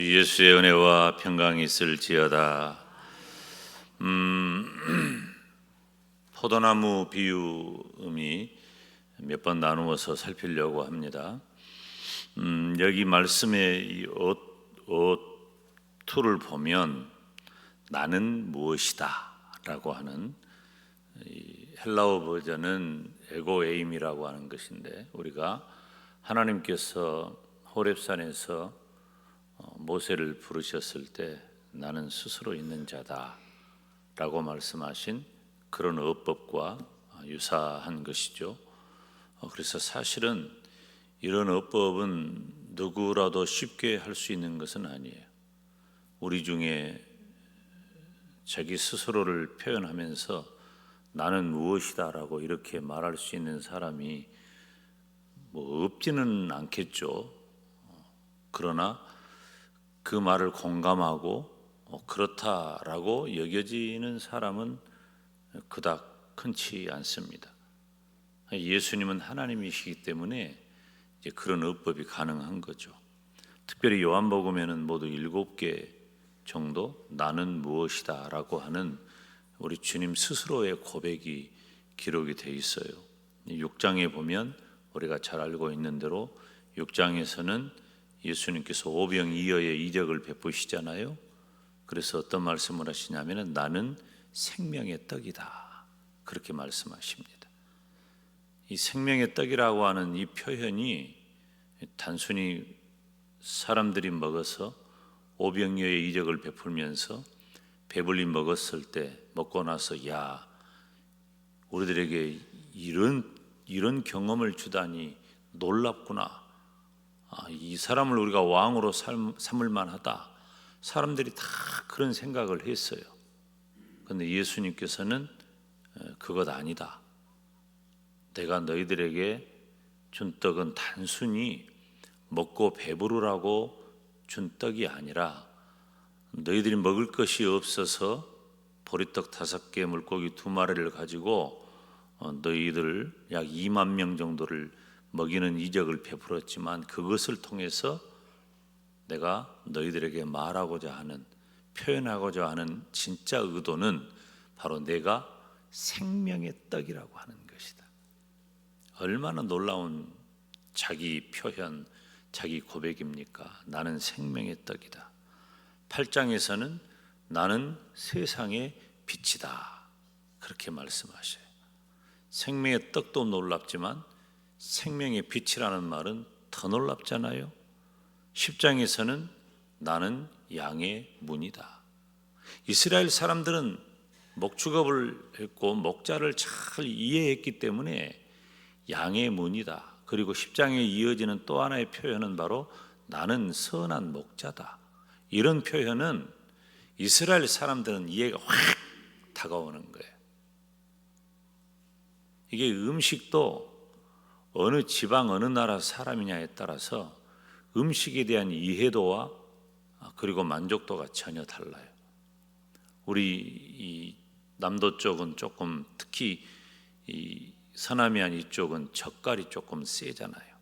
주 예수의 은혜와 평강이 있을지어다. 포도나무 비유음이 몇 번 나누어서 살피려고 합니다. 여기 말씀의 이 어투를 보면 나는 무엇이다 라고 하는, 이 헬라어 버전은 에고에임이라고 하는 것인데, 우리가 하나님께서 호렙산에서 모세를 부르셨을 때 나는 스스로 있는 자다 라고 말씀하신 그런 어법과 유사한 것이죠. 그래서 사실은 이런 어법은 누구라도 쉽게 할 수 있는 것은 아니에요. 우리 중에 자기 스스로를 표현하면서 나는 무엇이다 라고 이렇게 말할 수 있는 사람이 없지는 않겠죠. 그러나 그 말을 공감하고 그렇다라고 여겨지는 사람은 그닥 흔치 않습니다. 예수님은 하나님이시기 때문에 이제 그런 어법이 가능한 거죠. 특별히 요한복음에는 모두 7개 정도 나는 무엇이다 라고 하는 우리 주님 스스로의 고백이 기록이 돼 있어요. 6장에 보면 우리가 잘 알고 있는 대로 6장에서는 예수님께서 오병이어의 이적을 베푸시잖아요. 그래서 어떤 말씀을 하시냐면 나는 생명의 떡이다 그렇게 말씀하십니다. 이 생명의 떡이라고 하는 이 표현이 단순히 사람들이 먹어서 오병이어의 이적을 베풀면서 배불리 먹었을 때 먹고 나서 야 우리들에게 이런 경험을 주다니 놀랍구나. 이 사람을 우리가 왕으로 삼을 만하다. 사람들이 다 그런 생각을 했어요. 그런데 예수님께서는 그것 아니다. 내가 너희들에게 준 떡은 단순히 먹고 배부르라고 준 떡이 아니라 너희들이 먹을 것이 없어서 보리떡 5개 물고기 2마리를 가지고 너희들 약 2만 명 정도를 먹이는 이적을 베풀었지만 그것을 통해서 내가 너희들에게 말하고자 하는, 표현하고자 하는 진짜 의도는 바로 내가 생명의 떡이라고 하는 것이다. 얼마나 놀라운 자기 표현, 자기 고백입니까? 나는 생명의 떡이다. 8장에서는 나는 세상의 빛이다 그렇게 말씀하셔요. 생명의 떡도 놀랍지만 생명의 빛이라는 말은 더 놀랍잖아요. 10장에서는 나는 양의 문이다. 이스라엘 사람들은 목축업을 했고 목자를 잘 이해했기 때문에 양의 문이다. 그리고 10장에 이어지는 또 하나의 표현은 바로 나는 선한 목자다. 이런 표현은 이스라엘 사람들은 이해가 확 다가오는 거예요. 이게 음식도 어느 지방 어느 나라 사람이냐에 따라서 음식에 대한 이해도와 그리고 만족도가 전혀 달라요. 우리 이 남도 쪽은 조금, 특히 이 서남이안 이쪽은 젓갈이 조금 세잖아요.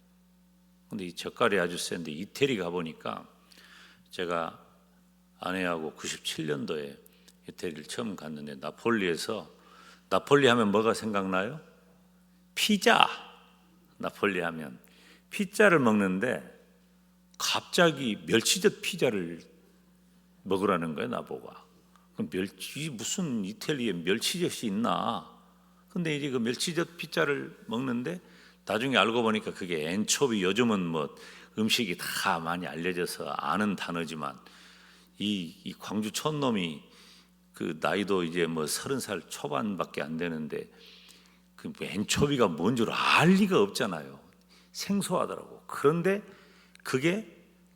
근데 이 젓갈이 아주 센데 이태리 가보니까, 제가 아내하고 97년도에 이태리를 처음 갔는데 나폴리 하면 뭐가 생각나요? 피자. 나폴리 하면 피자를 먹는데 갑자기 멸치젓 피자를 먹으라는 거예요, 나보고. 그럼 무슨 이태리에 멸치젓이 있나? 근데 이제 그 멸치젓 피자를 먹는데 나중에 알고 보니까 그게 엔초비, 요즘은 뭐 음식이 다 많이 알려져서 아는 단어지만 이 광주 촌놈이 그 나이도 이제 뭐 30살 초반밖에 안 되는데 그 엔초비가 뭔 줄 알 리가 없잖아요. 생소하더라고. 그런데 그게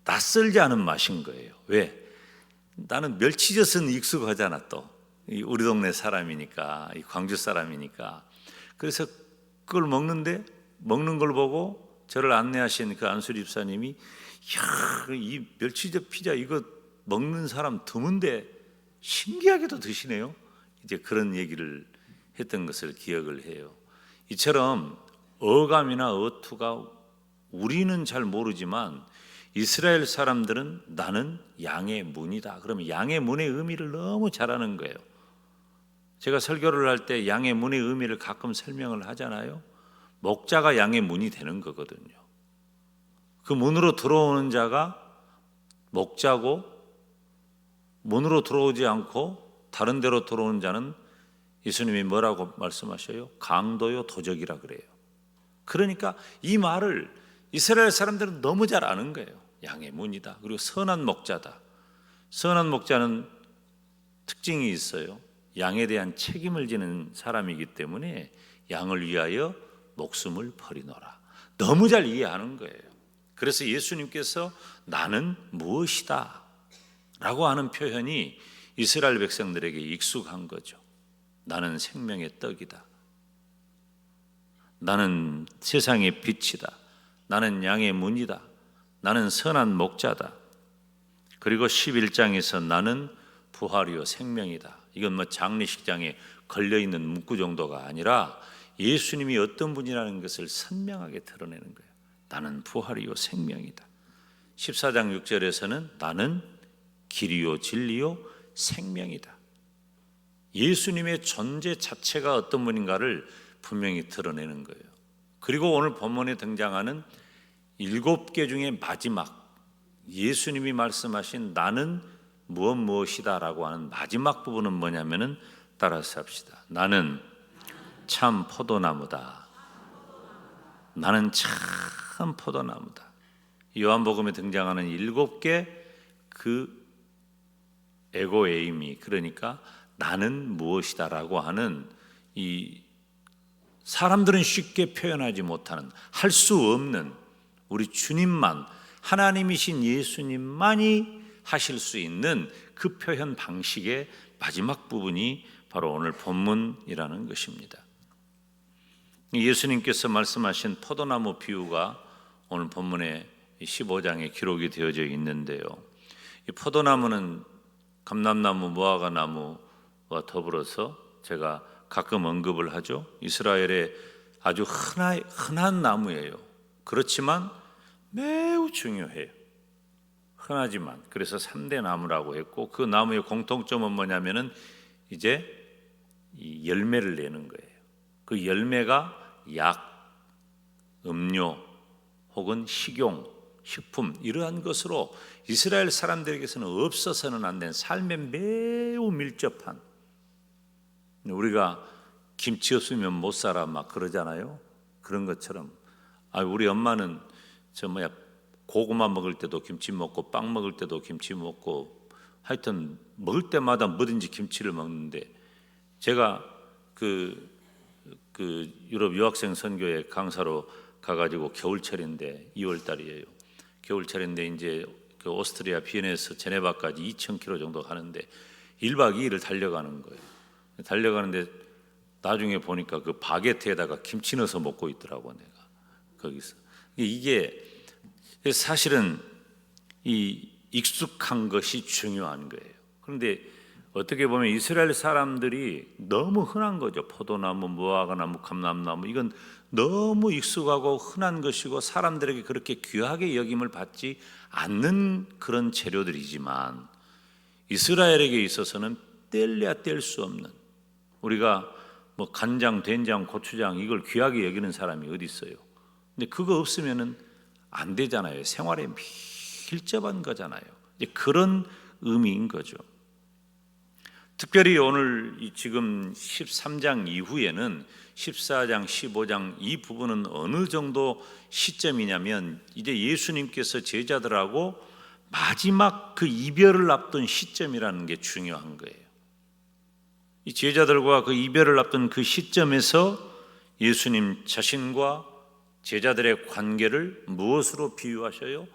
낯설지 않은 맛인 거예요. 왜? 나는 멸치젓은 익숙하잖아. 또 우리 동네 사람이니까, 이 광주 사람이니까. 그래서 그걸 먹는데 먹는 걸 보고 저를 안내하신 그 안수 집사님이 야, 이 멸치젓 피자 이거 먹는 사람 드문데 신기하게도 드시네요. 이제 그런 얘기를 했던 것을 기억을 해요. 이처럼 어감이나 어투가 우리는 잘 모르지만 이스라엘 사람들은 나는 양의 문이다. 그러면 양의 문의 의미를 너무 잘 아는 거예요. 제가 설교를 할 때 양의 문의 의미를 가끔 설명을 하잖아요. 목자가 양의 문이 되는 거거든요. 그 문으로 들어오는 자가 목자고, 문으로 들어오지 않고 다른 데로 들어오는 자는 예수님이 뭐라고 말씀하셔요? 강도요 도적이라 그래요. 그러니까 이 말을 이스라엘 사람들은 너무 잘 아는 거예요. 양의 문이다. 그리고 선한 목자다. 선한 목자는 특징이 있어요. 양에 대한 책임을 지는 사람이기 때문에 양을 위하여 목숨을 버리노라. 너무 잘 이해하는 거예요. 그래서 예수님께서 나는 무엇이다 라고 하는 표현이 이스라엘 백성들에게 익숙한 거죠. 나는 생명의 떡이다. 나는 세상의 빛이다. 나는 양의 문이다. 나는 선한 목자다. 그리고 11장에서 나는 부활이요 생명이다. 이건 뭐 장례식장에 걸려있는 문구 정도가 아니라 예수님이 어떤 분이라는 것을 선명하게 드러내는 거예요. 나는 부활이요 생명이다. 14장 6절에서는 나는 길이요 진리요 생명이다. 예수님의 존재 자체가 어떤 분인가를 분명히 드러내는 거예요. 그리고 오늘 본문에 등장하는 7개 중에 마지막 예수님이 말씀하신 나는 무엇이다 라고 하는 마지막 부분은 뭐냐면은 따라서 합시다. 나는 참 포도나무다. 나는 참 포도나무다. 요한복음에 등장하는 7개 그 에고에이미, 그러니까 나는 무엇이다 라고 하는 이 사람들은 쉽게 표현하지 못하는, 할 수 없는 우리 주님만, 하나님이신 예수님만이 하실 수 있는 그 표현 방식의 마지막 부분이 바로 오늘 본문이라는 것입니다. 예수님께서 말씀하신 포도나무 비유가 오늘 본문의 15장에 기록이 되어져 있는데요. 이 포도나무는 감람나무, 무화과나무와 더불어서 제가 가끔 언급을 하죠. 이스라엘의 아주 흔한 나무예요. 그렇지만 매우 중요해요. 흔하지만 그래서 3대 나무라고 했고, 그 나무의 공통점은 뭐냐면은 이제 이 열매를 내는 거예요. 그 열매가 약, 음료 혹은 식용, 식품 이러한 것으로 이스라엘 사람들에게서는 없어서는 안 되는 삶에 매우 밀접한, 우리가 김치 없으면 못 살아 막 그러잖아요. 그런 것처럼 우리 엄마는 고구마 먹을 때도 김치 먹고 빵 먹을 때도 김치 먹고 하여튼 먹을 때마다 뭐든지 김치를 먹는데, 제가 그 유럽 유학생 선교회 강사로 가가지고 겨울철인데 2월 달이에요. 겨울철인데 이제 그 오스트리아 비엔에서 제네바까지 2,000km 정도 가는데 1박 2일을 달려가는 거예요. 달려가는데 나중에 보니까 그 바게트에다가 김치 넣어서 먹고 있더라고, 내가 거기서. 이게 사실은 이 익숙한 것이 중요한 거예요. 그런데 어떻게 보면 이스라엘 사람들이 너무 흔한 거죠. 포도나무, 무화과나무, 감람나무, 이건 너무 익숙하고 흔한 것이고 사람들에게 그렇게 귀하게 여김을 받지 않는 그런 재료들이지만 이스라엘에게 있어서는 뗄래야 뗄 수 없는, 우리가 뭐 간장, 된장, 고추장 이걸 귀하게 여기는 사람이 어디 있어요? 근데 그거 없으면은 안 되잖아요. 생활에 밀접한 거잖아요. 이제 그런 의미인 거죠. 특별히 오늘 지금 13장 이후에는 14장, 15장 이 부분은 어느 정도 시점이냐면 이제 예수님께서 제자들하고 마지막 그 이별을 앞둔 시점이라는 게 중요한 거예요. 이 제자들과 그 이별을 앞둔 그 시점에서 예수님 자신과 제자들의 관계를 무엇으로 비유하셔요?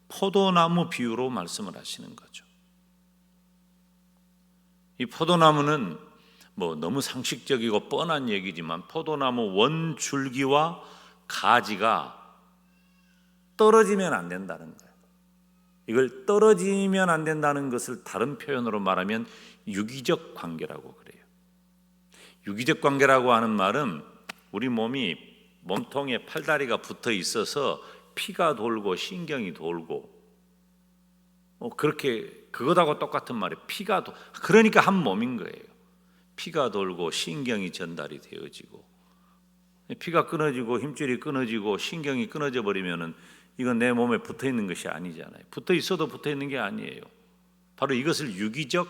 포도나무 비유로 말씀을 하시는 거죠. 이 포도나무는 뭐 너무 상식적이고 뻔한 얘기지만 포도나무 원줄기와 가지가 떨어지면 안 된다는 거예요. 이걸 떨어지면 안 된다는 것을 다른 표현으로 말하면 유기적 관계라고 그래요. 유기적 관계라고 하는 말은 우리 몸통에 팔다리가 붙어 있어서 피가 돌고 신경이 돌고 그렇게 그것하고 똑같은 말이에요. 피가 그러니까 한 몸인 거예요. 피가 돌고 신경이 전달이 되어지고, 피가 끊어지고 힘줄이 끊어지고 신경이 끊어져 버리면은 이건 내 몸에 붙어 있는 것이 아니잖아요. 붙어 있어도 붙어 있는 게 아니에요. 바로 이것을 유기적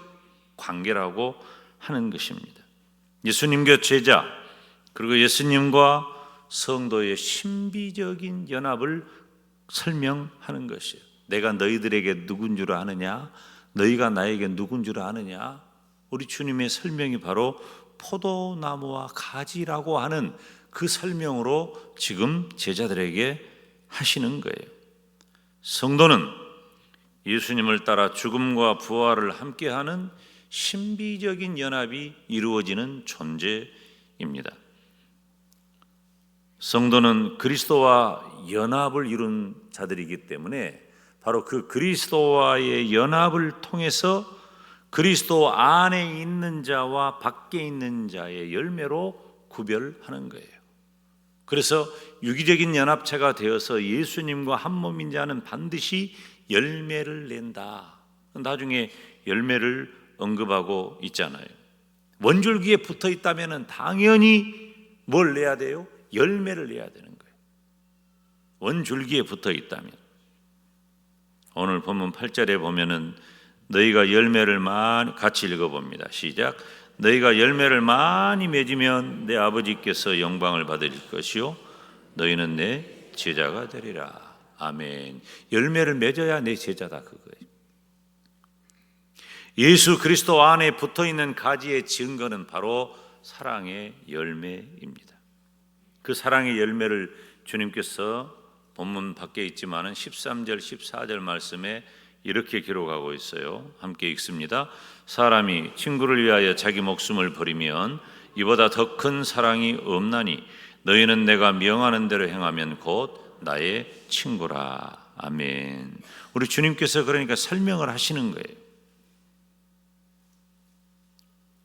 관계라고 하는 것입니다. 예수님과 제자, 그리고 예수님과 성도의 신비적인 연합을 설명하는 것이에요. 내가 너희들에게 누군 줄 아느냐? 너희가 나에게 누군 줄 아느냐? 우리 주님의 설명이 바로 포도나무와 가지라고 하는 그 설명으로 지금 제자들에게 하시는 거예요. 성도는 예수님을 따라 죽음과 부활을 함께하는 신비적인 연합이 이루어지는 존재입니다. 성도는 그리스도와 연합을 이룬 자들이기 때문에 바로 그 그리스도와의 연합을 통해서 그리스도 안에 있는 자와 밖에 있는 자의 열매로 구별하는 거예요. 그래서 유기적인 연합체가 되어서 예수님과 한 몸인 자는 반드시 열매를 낸다. 나중에 열매를 언급하고 있잖아요. 원줄기에 붙어 있다면 당연히 뭘 내야 돼요? 열매를 내야 되는 거예요. 원줄기에 붙어 있다면. 오늘 본문 8절에 보면은 너희가 열매를 많이, 같이 읽어봅니다. 시작. 너희가 열매를 많이 맺으면 내 아버지께서 영광을 받을 것이요 너희는 내 제자가 되리라. 아멘. 열매를 맺어야 내 제자다, 그거예요. 예수 그리스도 안에 붙어있는 가지의 증거는 바로 사랑의 열매입니다. 그 사랑의 열매를 주님께서 본문 밖에 있지만은 13절 14절 말씀에 이렇게 기록하고 있어요. 함께 읽습니다. 사람이 친구를 위하여 자기 목숨을 버리면 이보다 더 큰 사랑이 없나니 너희는 내가 명하는 대로 행하면 곧 나의 친구라. 아멘. 우리 주님께서 그러니까 설명을 하시는 거예요.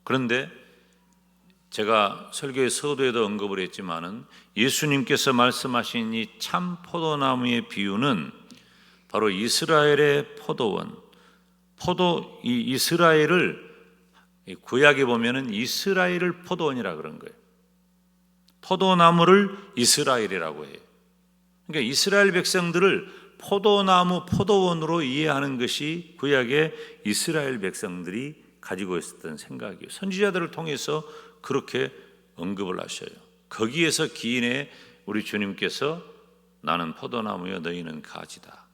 그런데 제가 설교의 서두에도 언급을 했지만은 예수님께서 말씀하신 이 참 포도나무의 비유는 바로 이스라엘의 포도원, 이 이스라엘을 구약에 보면은 이스라엘을 포도원이라 그런 거예요. 포도나무를 이스라엘이라고 해요. 그러니까 이스라엘 백성들을 포도나무, 포도원으로 이해하는 것이 구약의 이스라엘 백성들이 가지고 있었던 생각이에요. 선지자들을 통해서 그렇게 언급을 하셔요. 거기에서 기인해 우리 주님께서 나는 포도나무여 너희는 가지다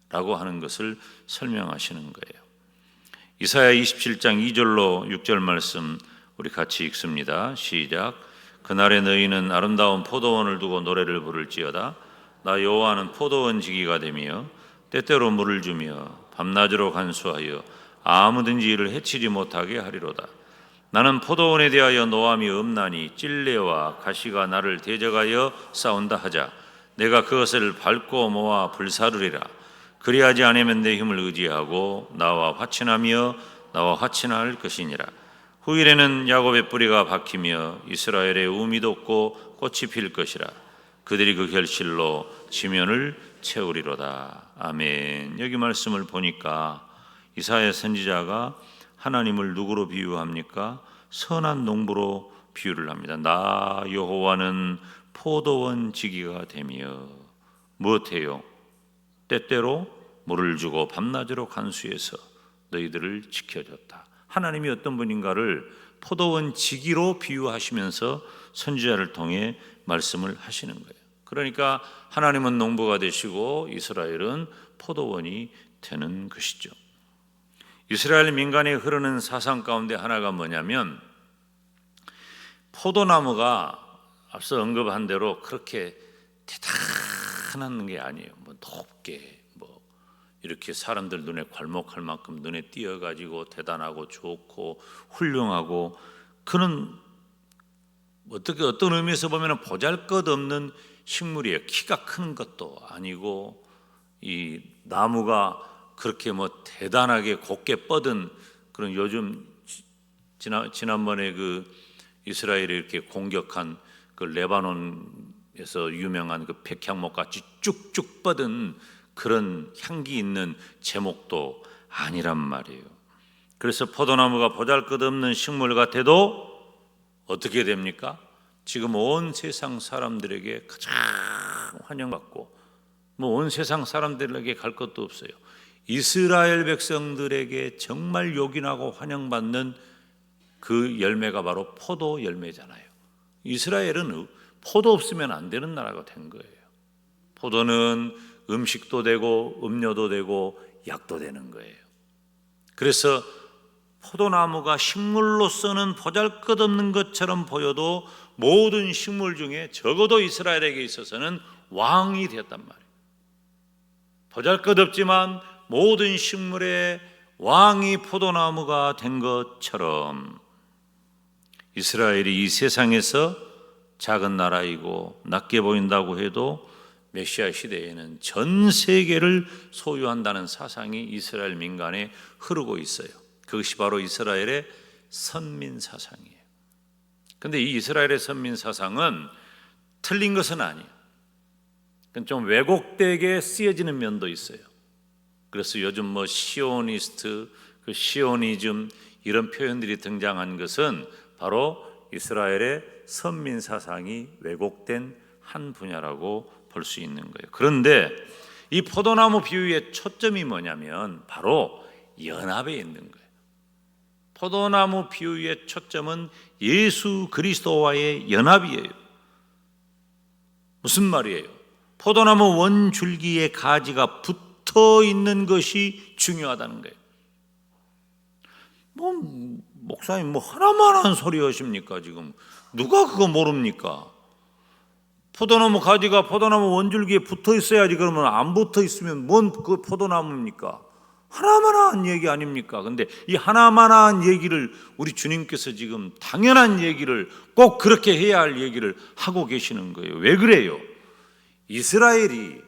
라고 하는 것을 설명하시는 거예요. 이사야 27장 2절로 6절 말씀 우리 같이 읽습니다. 시작. 그날에 너희는 아름다운 포도원을 두고 노래를 부를지어다. 나 여호와는 포도원 지기가 되며 때때로 물을 주며 밤낮으로 간수하여 아무든지 이를 해치지 못하게 하리로다. 나는 포도원에 대하여 노함이 없나니 찔레와 가시가 나를 대적하여 싸운다 하자. 내가 그것을 밟고 모아 불사르리라. 그리하지 않으면 내 힘을 의지하고 나와 화친하며 나와 화친할 것이니라. 후일에는 야곱의 뿌리가 박히며 이스라엘의 우미 돋고 꽃이 필 것이라. 그들이 그 결실로 지면을 채우리로다. 아멘. 여기 말씀을 보니까 이사야 선지자가 하나님을 누구로 비유합니까? 선한 농부로 비유를 합니다. 나 여호와는 포도원 지기가 되며 무엇해요? 때때로 물을 주고 밤낮으로 간수해서 너희들을 지켜줬다. 하나님이 어떤 분인가를 포도원 지기로 비유하시면서 선지자를 통해 말씀을 하시는 거예요. 그러니까 하나님은 농부가 되시고 이스라엘은 포도원이 되는 것이죠. 이스라엘 민간에 흐르는 사상 가운데 하나가 뭐냐면 포도나무가 앞서 언급한 대로 그렇게 대단한 게 아니에요. 뭐 높게 뭐 이렇게 사람들 눈에 괄목할 만큼 눈에 띄어가지고 대단하고 좋고 훌륭하고 그는 어떤 의미에서 보면 보잘것없는 식물이에요. 키가 큰 것도 아니고 이 나무가 그렇게 뭐 대단하게 곱게 뻗은 그런 요즘 지난번에 그 이스라엘이 이렇게 공격한 그 레바논에서 유명한 그 백향목 같이 쭉쭉 뻗은 그런 향기 있는 제목도 아니란 말이에요. 그래서 포도나무가 보잘것없는 식물 같아도 어떻게 됩니까? 지금 온 세상 사람들에게 가장 환영받고 온 세상 사람들에게 갈 것도 없어요. 이스라엘 백성들에게 정말 요긴하고 환영받는 그 열매가 바로 포도 열매잖아요. 이스라엘은 포도 없으면 안 되는 나라가 된 거예요. 포도는 음식도 되고 음료도 되고 약도 되는 거예요. 그래서 포도나무가 식물로서는 보잘것없는 것처럼 보여도 모든 식물 중에 적어도 이스라엘에게 있어서는 왕이 되었단 말이에요. 보잘것없지만 모든 식물의 왕이 포도나무가 된 것처럼 이스라엘이 이 세상에서 작은 나라이고 낮게 보인다고 해도 메시아 시대에는 전 세계를 소유한다는 사상이 이스라엘 민간에 흐르고 있어요. 그것이 바로 이스라엘의 선민 사상이에요. 그런데 이 이스라엘의 선민 사상은 틀린 것은 아니에요. 좀 왜곡되게 쓰여지는 면도 있어요. 그래서 요즘 시오니스트, 시오니즘 이런 표현들이 등장한 것은 바로 이스라엘의 선민 사상이 왜곡된 한 분야라고 볼 수 있는 거예요. 그런데 이 포도나무 비유의 초점이 뭐냐면 바로 연합에 있는 거예요. 포도나무 비유의 초점은 예수 그리스도와의 연합이에요. 무슨 말이에요? 포도나무 원줄기에 가지가 붙어 있는 것이 중요하다는 거예요. 목사님 하나만 한 소리 하십니까? 지금 누가 그거 모릅니까? 포도나무 가지가 포도나무 원줄기에 붙어 있어야지. 그러면 안 붙어 있으면 뭔 그 포도나무입니까? 하나만한 얘기 아닙니까? 근데 이 하나만한 얘기를 우리 주님께서 지금 당연한 얘기를 꼭 그렇게 해야 할 얘기를 하고 계시는 거예요. 왜 그래요? 이스라엘이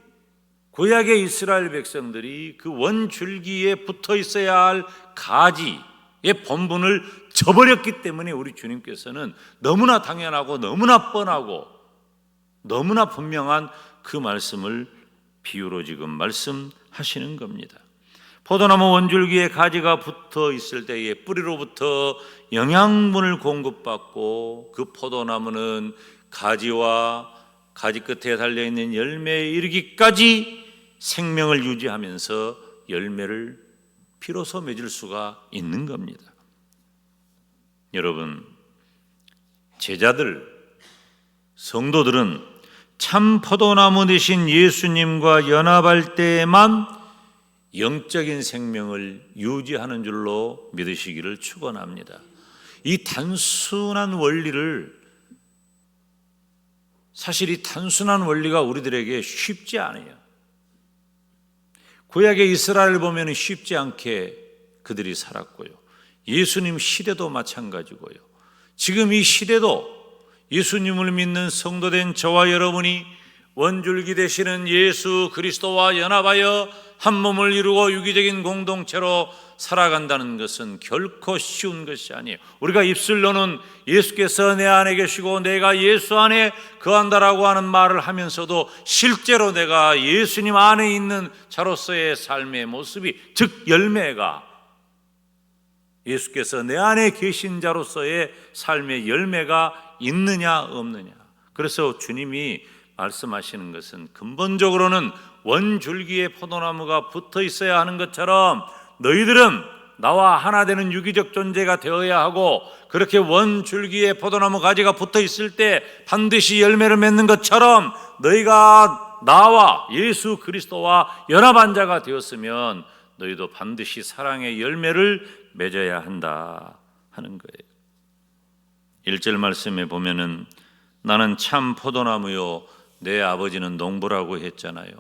구약의 이스라엘 백성들이 그 원줄기에 붙어 있어야 할 가지의 본분을 저버렸기 때문에 우리 주님께서는 너무나 당연하고 너무나 뻔하고 너무나 분명한 그 말씀을 비유로 지금 말씀하시는 겁니다. 포도나무 원줄기에 가지가 붙어 있을 때에 뿌리로부터 영양분을 공급받고 그 포도나무는 가지와 가지 끝에 달려있는 열매에 이르기까지 생명을 유지하면서 열매를 비로소 맺을 수가 있는 겁니다. 여러분, 제자들, 성도들은 참 포도나무 되신 예수님과 연합할 때에만 영적인 생명을 유지하는 줄로 믿으시기를 축원합니다. 이 단순한 원리를 사실 이 단순한 원리가 우리들에게 쉽지 않아요. 구약의 이스라엘을 보면 쉽지 않게 그들이 살았고요. 예수님 시대도 마찬가지고요. 지금 이 시대도 예수님을 믿는 성도된 저와 여러분이 원줄기 되시는 예수 그리스도와 연합하여 한 몸을 이루고 유기적인 공동체로 살아간다는 것은 결코 쉬운 것이 아니에요. 우리가 입술로는 예수께서 내 안에 계시고 내가 예수 안에 거한다라고 하는 말을 하면서도 실제로 내가 예수님 안에 있는 자로서의 삶의 모습이, 즉 열매가 예수께서 내 안에 계신 자로서의 삶의 열매가 있느냐 없느냐. 그래서 주님이 말씀하시는 것은 근본적으로는 원줄기에 포도나무가 붙어 있어야 하는 것처럼 너희들은 나와 하나 되는 유기적 존재가 되어야 하고, 그렇게 원줄기에 포도나무 가지가 붙어 있을 때 반드시 열매를 맺는 것처럼 너희가 나와 예수 그리스도와 연합한 자가 되었으면 너희도 반드시 사랑의 열매를 맺어야 한다 하는 거예요. 1절 말씀에 보면은 나는 참 포도나무요 내 아버지는 농부라고 했잖아요.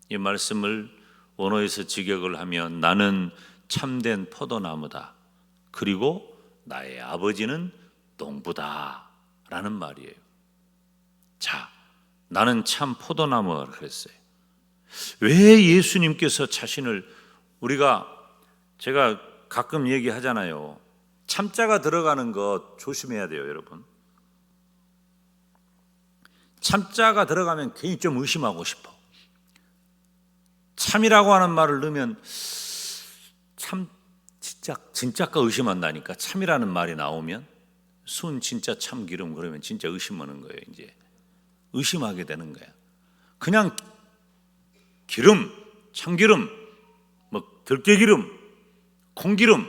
이 말씀을 원어에서 직역을 하면 나는 참된 포도나무다, 그리고 나의 아버지는 농부다 라는 말이에요. 자, 나는 참 포도나무라 그랬어요. 왜 예수님께서 자신을, 제가 가끔 얘기하잖아요. 참자가 들어가는 것 조심해야 돼요, 여러분. 참자가 들어가면 괜히 좀 의심하고 싶어. 참이라고 하는 말을 넣으면 참 진짜가 의심한다니까. 참이라는 말이 나오면 순 진짜 참기름 그러면 진짜 의심하는 거예요. 이제 의심하게 되는 거야. 그냥 기름, 참기름, 뭐 들깨기름, 콩기름,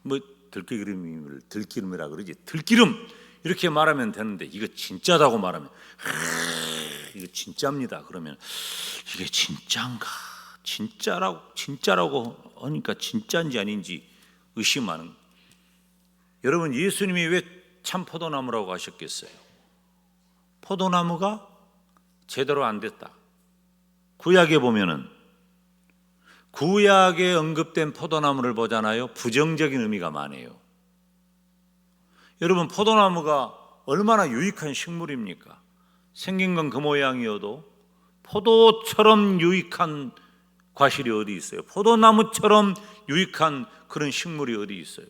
뭐 들기름이라 그러지. 들기름 이렇게 말하면 되는데 이거 진짜다고 말하면 이거 진짜입니다. 그러면 이게 진짜인가? 진짜라고 하니까 진짜인지 아닌지 의심하는. 여러분, 예수님이 왜 참 포도나무라고 하셨겠어요? 포도나무가 제대로 안 됐다. 구약에 보면은 구약에 언급된 포도나무를 보잖아요. 부정적인 의미가 많아요. 여러분, 포도나무가 얼마나 유익한 식물입니까? 생긴 건 그 모양이어도 포도처럼 유익한 과실이 어디 있어요? 포도나무처럼 유익한 그런 식물이 어디 있어요?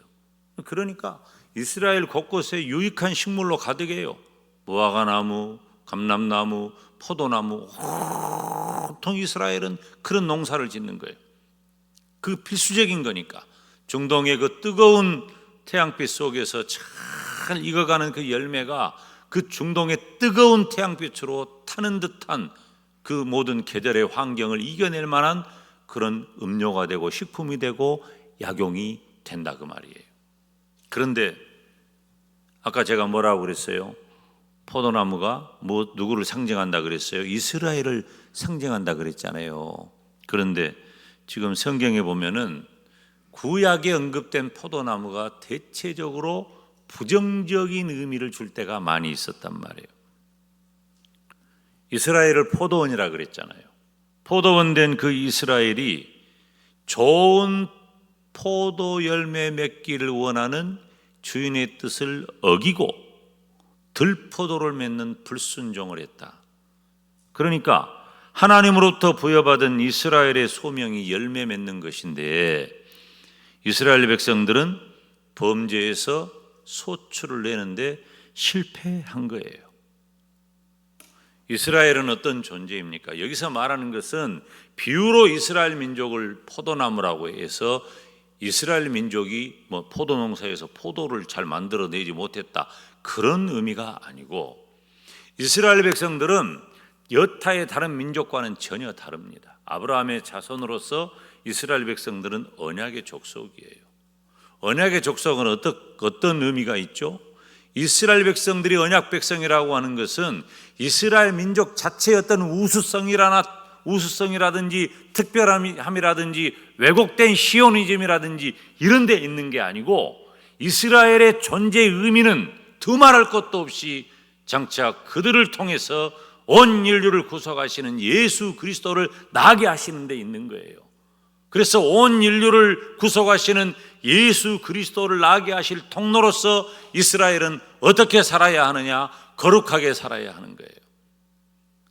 그러니까 이스라엘 곳곳에 유익한 식물로 가득해요. 무화과나무, 감람나무, 포도나무, 보통 이스라엘은 그런 농사를 짓는 거예요. 그 필수적인 거니까. 중동의 그 뜨거운 태양빛 속에서 잘 익어가는 그 열매가 그 중동의 뜨거운 태양빛으로 타는 듯한 그 모든 계절의 환경을 이겨낼 만한 그런 음료가 되고 식품이 되고 약용이 된다 그 말이에요. 그런데 아까 제가 뭐라고 그랬어요? 포도나무가 누구를 상징한다 그랬어요? 이스라엘을 상징한다 그랬잖아요. 그런데 지금 성경에 보면은 구약에 언급된 포도나무가 대체적으로 부정적인 의미를 줄 때가 많이 있었단 말이에요. 이스라엘을 포도원이라 그랬잖아요. 포도원 된 그 이스라엘이 좋은 포도 열매 맺기를 원하는 주인의 뜻을 어기고 들포도를 맺는 불순종을 했다. 그러니까 하나님으로부터 부여받은 이스라엘의 소명이 열매 맺는 것인데 이스라엘 백성들은 범죄에서 소출을 내는데 실패한 거예요. 이스라엘은 어떤 존재입니까? 여기서 말하는 것은 비유로 이스라엘 민족을 포도나무라고 해서 이스라엘 민족이 포도 농사에서 포도를 잘 만들어내지 못했다, 그런 의미가 아니고, 이스라엘 백성들은 여타의 다른 민족과는 전혀 다릅니다. 아브라함의 자손으로서 이스라엘 백성들은 언약의 족속이에요. 언약의 족속은 어떤 의미가 있죠? 이스라엘 백성들이 언약 백성이라고 하는 것은 이스라엘 민족 자체의 어떤 우수성이라든지 특별함이라든지 왜곡된 시오니즘이라든지 이런 데 있는 게 아니고, 이스라엘의 존재의 의미는 두말할 것도 없이 장차 그들을 통해서 온 인류를 구속하시는 예수 그리스도를 나게 하시는 데 있는 거예요. 그래서 온 인류를 구속하시는 예수 그리스도를 나게 하실 통로로서 이스라엘은 어떻게 살아야 하느냐? 거룩하게 살아야 하는 거예요.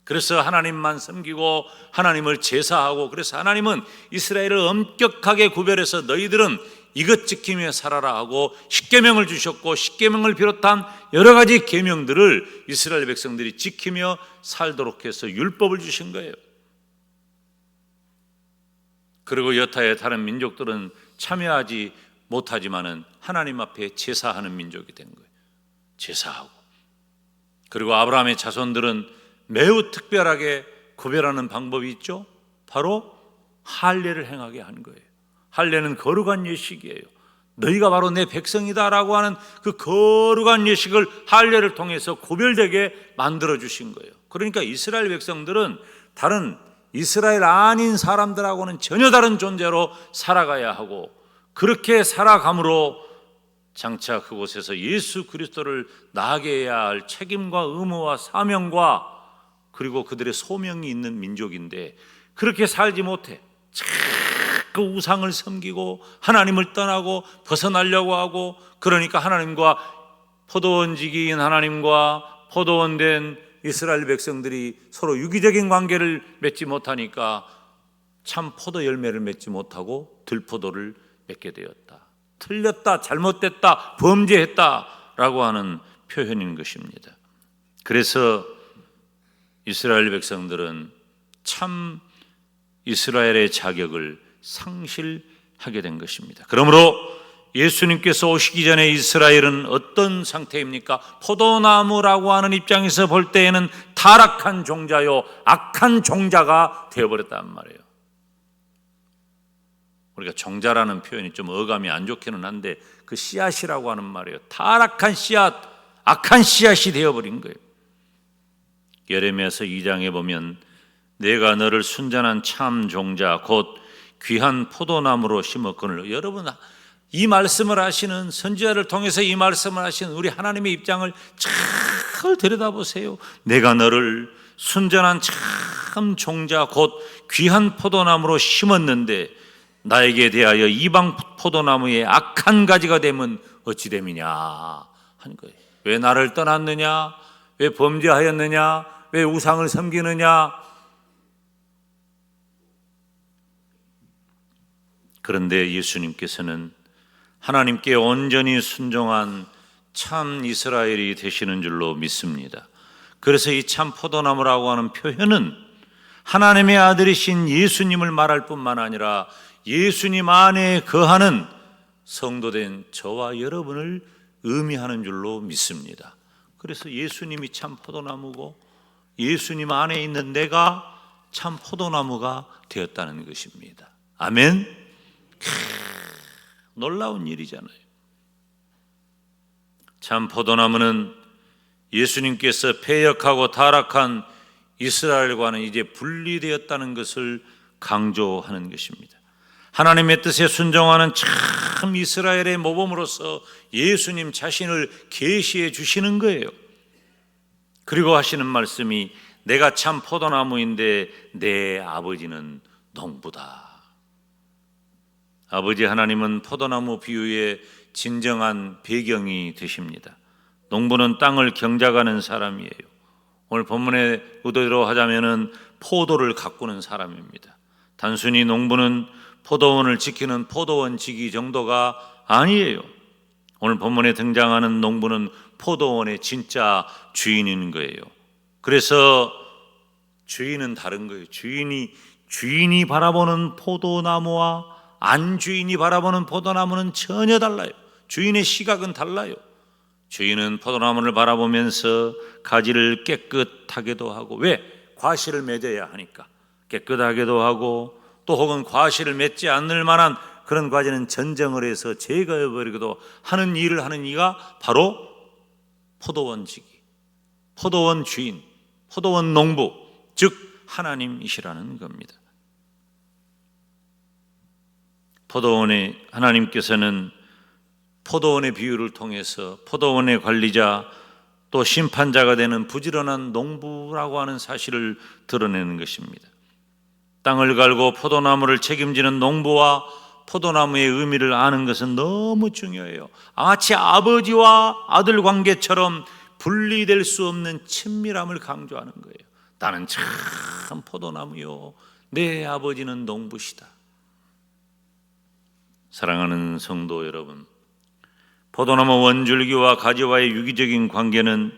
그래서 하나님만 섬기고 하나님을 제사하고, 그래서 하나님은 이스라엘을 엄격하게 구별해서 너희들은 이것 지키며 살아라 하고 십계명을 주셨고, 십계명을 비롯한 여러 가지 계명들을 이스라엘 백성들이 지키며 살도록 해서 율법을 주신 거예요. 그리고 여타의 다른 민족들은 참여하지 못하지만은 하나님 앞에 제사하는 민족이 된 거예요. 제사하고. 그리고 아브라함의 자손들은 매우 특별하게 구별하는 방법이 있죠. 바로 할례를 행하게 한 거예요. 할례는 거룩한 예식이에요. 너희가 바로 내 백성이다라고 하는 그 거룩한 예식을 할례를 통해서 구별되게 만들어 주신 거예요. 그러니까 이스라엘 백성들은 다른 이스라엘 아닌 사람들하고는 전혀 다른 존재로 살아가야 하고, 그렇게 살아감으로 장차 그곳에서 예수 그리스도를 나게 해야 할 책임과 의무와 사명과 그리고 그들의 소명이 있는 민족인데, 그렇게 살지 못해 자꾸 우상을 섬기고 하나님을 떠나고 벗어나려고 하고, 그러니까 하나님과 포도원지기인 하나님과 포도원 된 이스라엘 백성들이 서로 유기적인 관계를 맺지 못하니까 참 포도 열매를 맺지 못하고 들포도를 맺게 되었다. 틀렸다, 잘못됐다, 범죄했다라고 하는 표현인 것입니다. 그래서 이스라엘 백성들은 참 이스라엘의 자격을 상실하게 된 것입니다. 그러므로 예수님께서 오시기 전에 이스라엘은 어떤 상태입니까? 포도나무라고 하는 입장에서 볼 때에는 타락한 종자요, 악한 종자가 되어버렸단 말이에요. 우리가 종자라는 표현이 좀 어감이 안 좋기는 한데 그 씨앗이라고 하는 말이에요. 타락한 씨앗, 악한 씨앗이 되어버린 거예요. 예레미야서 2장에 보면 내가 너를 순전한 참 종자 곧 귀한 포도나무로 심었거늘. 여러분, 이 말씀을 하시는 선지자를 통해서 이 말씀을 하시는 우리 하나님의 입장을 잘 들여다보세요. 내가 너를 순전한 참 종자 곧 귀한 포도나무로 심었는데 나에게 대하여 이방 포도나무의 악한 가지가 되면 어찌 됨이냐 하는 거예요. 왜 나를 떠났느냐? 왜 범죄하였느냐? 왜 우상을 섬기느냐? 그런데 예수님께서는 하나님께 온전히 순종한 참 이스라엘이 되시는 줄로 믿습니다. 그래서 이 참 포도나무라고 하는 표현은 하나님의 아들이신 예수님을 말할 뿐만 아니라 예수님 안에 거하는 성도된 저와 여러분을 의미하는 줄로 믿습니다. 그래서 예수님이 참 포도나무고 예수님 안에 있는 내가 참 포도나무가 되었다는 것입니다. 아멘. 놀라운 일이잖아요. 참 포도나무는 예수님께서 패역하고 타락한 이스라엘과는 이제 분리되었다는 것을 강조하는 것입니다. 하나님의 뜻에 순종하는 참 이스라엘의 모범으로서 예수님 자신을 계시해 주시는 거예요. 그리고 하시는 말씀이 내가 참 포도나무인데 내 아버지는 농부다. 아버지 하나님은 포도나무 비유의 진정한 배경이 되십니다. 농부는 땅을 경작하는 사람이에요. 오늘 본문의 의도대로 하자면은 포도를 가꾸는 사람입니다. 단순히 농부는 포도원을 지키는 포도원 지기 정도가 아니에요. 오늘 본문에 등장하는 농부는 포도원의 진짜 주인인 거예요. 그래서 주인은 다른 거예요. 주인이 바라보는 포도나무와 안 주인이 바라보는 포도나무는 전혀 달라요. 주인의 시각은 달라요. 주인은 포도나무를 바라보면서 가지를 깨끗하게도 하고, 왜? 과실을 맺어야 하니까 깨끗하게도 하고, 또 혹은 과실을 맺지 않을 만한 그런 과지는 전정을 해서 제거해버리기도 하는 일을 하는 이가 바로 포도원지기, 포도원 주인, 포도원 농부, 즉 하나님이시라는 겁니다. 포도원의 하나님께서는 포도원의 비유를 통해서 포도원의 관리자 또 심판자가 되는 부지런한 농부라고 하는 사실을 드러내는 것입니다. 땅을 갈고 포도나무를 책임지는 농부와 포도나무의 의미를 아는 것은 너무 중요해요. 마치 아버지와 아들 관계처럼 분리될 수 없는 친밀함을 강조하는 거예요. 나는 참 포도나무요, 내 아버지는 농부시다. 사랑하는 성도 여러분, 포도나무 원줄기와 가지와의 유기적인 관계는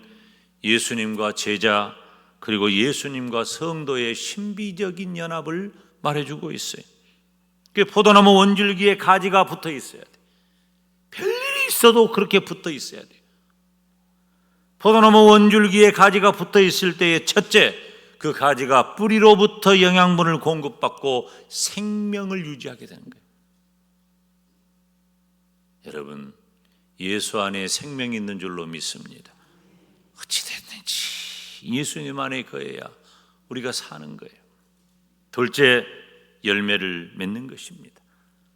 예수님과 제자 그리고 예수님과 성도의 신비적인 연합을 말해주고 있어요. 포도나무 원줄기에 가지가 붙어 있어야 돼. 별일이 있어도 그렇게 붙어 있어야 돼요. 포도나무 원줄기에 가지가 붙어 있을 때에 첫째, 그 가지가 뿌리로부터 영양분을 공급받고 생명을 유지하게 되는 거예요. 여러분, 예수 안에 생명이 있는 줄로 믿습니다. 어찌됐든지 예수님 안에 거해야 우리가 사는 거예요. 둘째, 열매를 맺는 것입니다.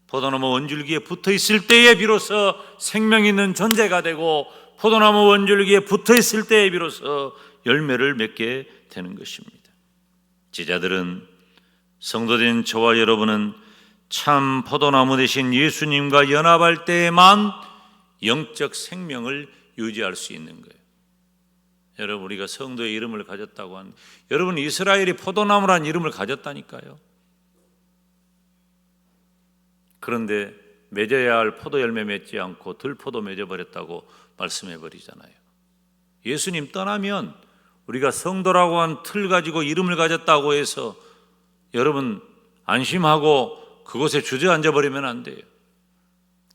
포도나무 원줄기에 붙어 있을 때에 비로소 생명 있는 존재가 되고, 포도나무 원줄기에 붙어 있을 때에 비로소 열매를 맺게 되는 것입니다. 제자들은, 성도된 저와 여러분은 참 포도나무 되신 예수님과 연합할 때에만 영적 생명을 유지할 수 있는 거예요. 여러분, 우리가 성도의 이름을 가졌다고 하는데, 여러분, 이스라엘이 포도나무라는 이름을 가졌다니까요. 그런데 맺어야 할 포도 열매 맺지 않고 들포도 맺어버렸다고 말씀해버리잖아요. 예수님 떠나면 우리가 성도라고 한 틀 가지고 이름을 가졌다고 해서 여러분 안심하고 그곳에 주저앉아 버리면 안 돼요.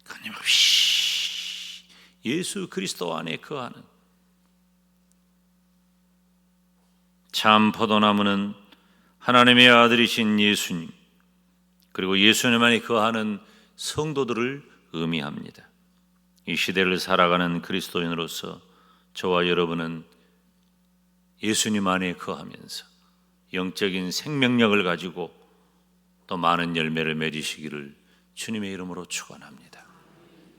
끊임없이 예수 그리스도 안에 거하는 참 포도나무는 하나님의 아들이신 예수님, 그리고 예수님 안에 거하는 성도들을 의미합니다. 이 시대를 살아가는 그리스도인으로서 저와 여러분은 예수님 안에 거하면서 영적인 생명력을 가지고 또 많은 열매를 맺으시기를 주님의 이름으로 축원합니다.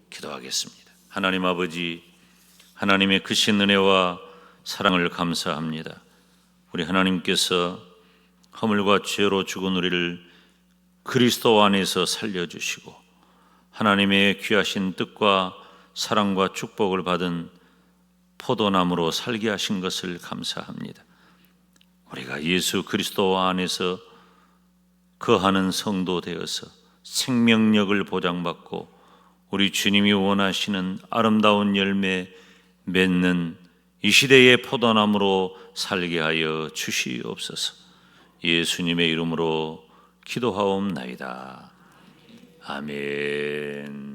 기도하겠습니다. 하나님 아버지, 하나님의 크신 은혜와 사랑을 감사합니다. 우리 하나님께서 허물과 죄로 죽은 우리를 그리스도 안에서 살려주시고 하나님의 귀하신 뜻과 사랑과 축복을 받은 포도나무로 살게 하신 것을 감사합니다. 우리가 예수 그리스도 안에서 거하는 성도 되어서 생명력을 보장받고 우리 주님이 원하시는 아름다운 열매 맺는 이 시대의 포도나무로 살게 하여 주시옵소서. 예수님의 이름으로 기도하옵나이다. 아멘.